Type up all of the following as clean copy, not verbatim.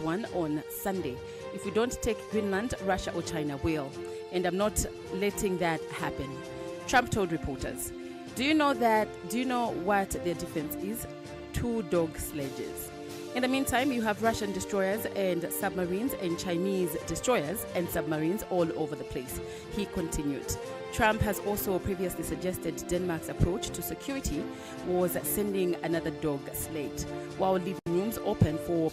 one on Sunday. If we don't take Greenland, Russia or China will. And I'm not letting that happen. Trump told reporters. Do you know what their defense is? 2 dog sledges. In the meantime, you have Russian destroyers and submarines and Chinese destroyers and submarines all over the place. He continued. Trump has also previously suggested Denmark's approach to security was sending another dog sled. While leaving rooms open for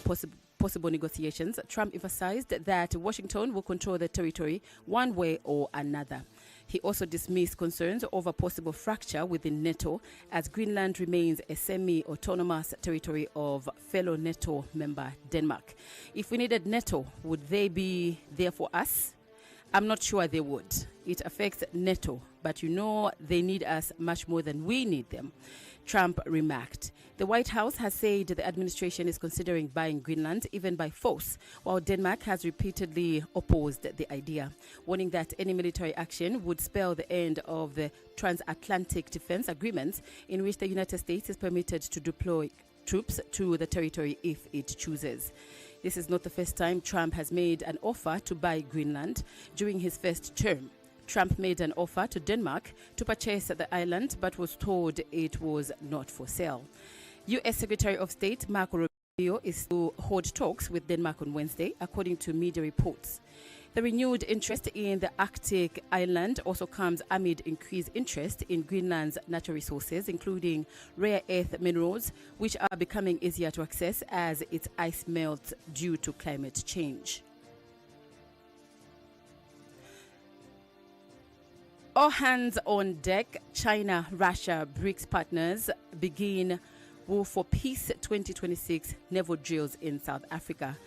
possible negotiations, Trump emphasized that Washington will control the territory one way or another. He also dismissed concerns over possible fracture within NATO as Greenland remains a semi-autonomous territory of fellow NATO member Denmark. If we needed NATO, would they be there for us? I'm not sure they would. It affects NATO, but they need us much more than we need them, Trump remarked. The White House has said the administration is considering buying Greenland even by force, while Denmark has repeatedly opposed the idea, warning that any military action would spell the end of the transatlantic defense agreements in which the United States is permitted to deploy troops to the territory if it chooses. This is not the first time Trump has made an offer to buy Greenland. During his first term, Trump made an offer to Denmark to purchase the island, but was told it was not for sale. U.S. Secretary of State Marco Rubio is to hold talks with Denmark on Wednesday, according to media reports. The renewed interest in the Arctic island also comes amid increased interest in Greenland's natural resources, including rare earth minerals, which are becoming easier to access as its ice melts due to climate change. All hands on deck. China, Russia, BRICS partners begin War for Peace 2026 naval drills in South Africa.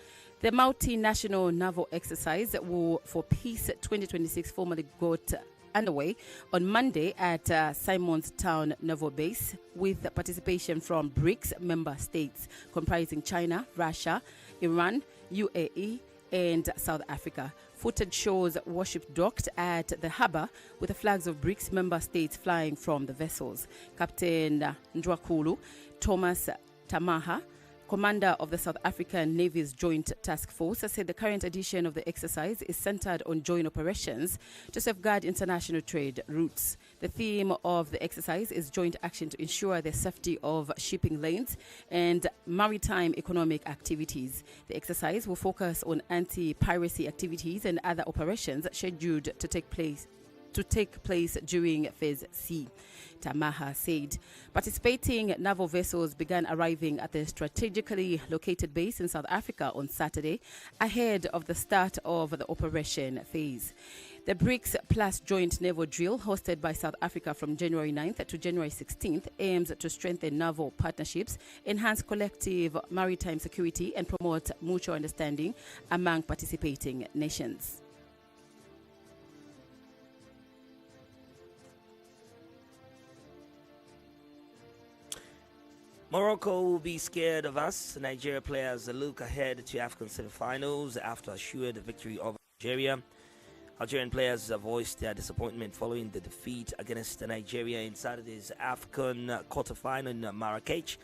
The multinational naval exercise War for Peace 2026 formally got underway on Monday at Simonstown Naval Base with participation from BRICS member states comprising China, Russia, Iran, UAE, and South Africa. Footage shows warship docked at the harbor with the flags of BRICS member states flying from the vessels. Captain Ndwakulu Thomas Tamaha, commander of the South African Navy's Joint Task Force, said the current edition of the exercise is centered on joint operations to safeguard international trade routes. The theme of the exercise is joint action to ensure the safety of shipping lanes and maritime economic activities. The exercise will focus on anti-piracy activities and other operations scheduled to take place during Phase C. Tamaha said participating naval vessels began arriving at the strategically located base in South Africa on Saturday, ahead of the start of the operation phase. The BRICS Plus joint naval drill, hosted by South Africa from January 9th to January 16th, aims to strengthen naval partnerships, enhance collective maritime security, and promote mutual understanding among participating nations. Morocco will be scared of us. Nigeria players look ahead to African semi-finals after assured victory over Algeria. Algerian players voiced their disappointment following the defeat against Nigeria in Saturday's African quarterfinal in Marrakech.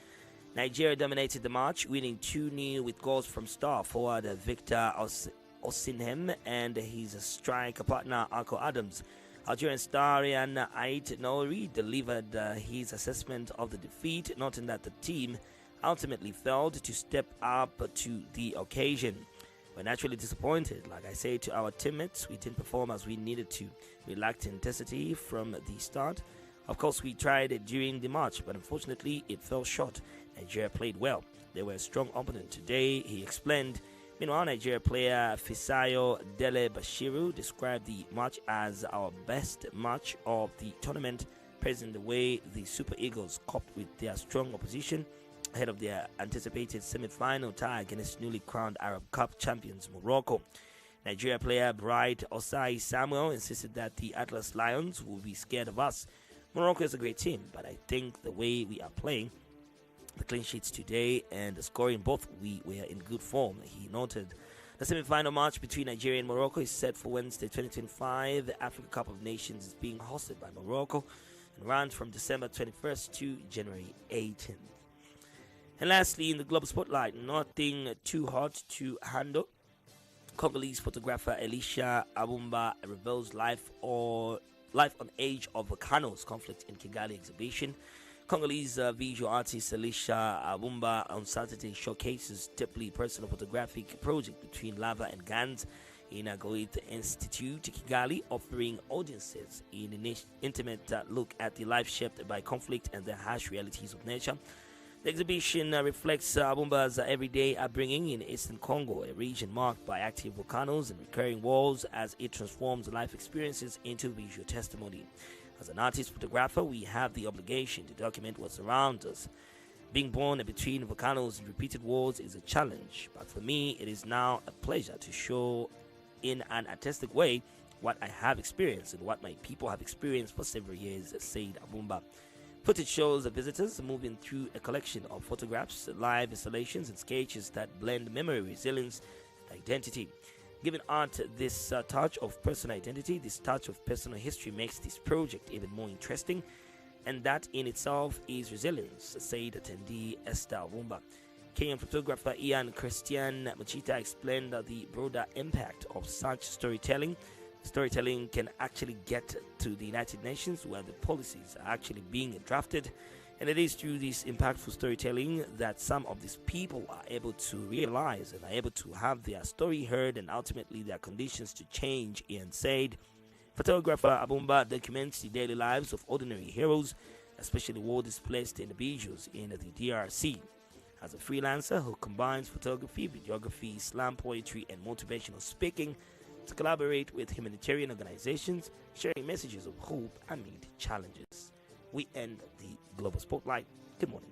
Nigeria dominated the match, winning 2-0 with goals from star forward Victor Osimhen and his striker partner Uncle Adams. Algerian star Ryan Ait Nouri delivered his assessment of the defeat, noting that the team ultimately failed to step up to the occasion. We're naturally disappointed. Like I say to our teammates, we didn't perform as we needed to. We lacked intensity from the start. Of course, we tried it during the match, but unfortunately, it fell short. Nigeria played well. They were a strong opponent today, he explained. Meanwhile, Nigeria player Fisayo Dele Bashiru described the match as our best match of the tournament, praising the way the Super Eagles coped with their strong opposition ahead of their anticipated semi-final tie against newly crowned Arab Cup champions Morocco. Nigeria player Bright Osai Samuel insisted that the Atlas Lions will be scared of us. Morocco is a great team, but I think the way we are playing, the clean sheets today and the scoring, both we were in good form, he noted. The semi-final match between Nigeria and Morocco is set for Wednesday 2025. The Africa Cup of Nations is being hosted by Morocco and runs from December 21st to January 18th. And lastly, in the global spotlight, nothing too hot to handle. Congolese photographer Elisha Abumba reveals life on edge of volcanoes conflict in Kigali exhibition. Congolese visual artist Elisha Abumba on Saturday showcases deeply personal photographic project between lava and Gans in a Goethe Institute, Kigali, offering audiences an intimate look at the life shaped by conflict and the harsh realities of nature. The exhibition reflects Abumba's everyday upbringing in eastern Congo, a region marked by active volcanoes and recurring wars, as it transforms life experiences into visual testimony. As an artist photographer, we have the obligation to document what surrounds us. Being born between volcanoes and repeated wars is a challenge, but for me, it is now a pleasure to show in an artistic way what I have experienced and what my people have experienced for several years, said Abumba. Footage shows the visitors moving through a collection of photographs, live installations, and sketches that blend memory, resilience, and identity. Giving art this touch of personal identity, this touch of personal history makes this project even more interesting, and that in itself is resilience, said attendee Esther Abumba. Kenyan photographer Ian Christian Machita explained the broader impact of such storytelling. Storytelling can actually get to the United Nations, where the policies are actually being drafted, and it is through this impactful storytelling that some of these people are able to realize and are able to have their story heard and ultimately their conditions to change. Ian said. Photographer Abumba documents the daily lives of ordinary heroes, especially war-displaced individuals in the DRC. As a freelancer who combines photography, videography, slam poetry, and motivational speaking to collaborate with humanitarian organizations, sharing messages of hope amid challenges. We end the Global Spotlight. Good morning.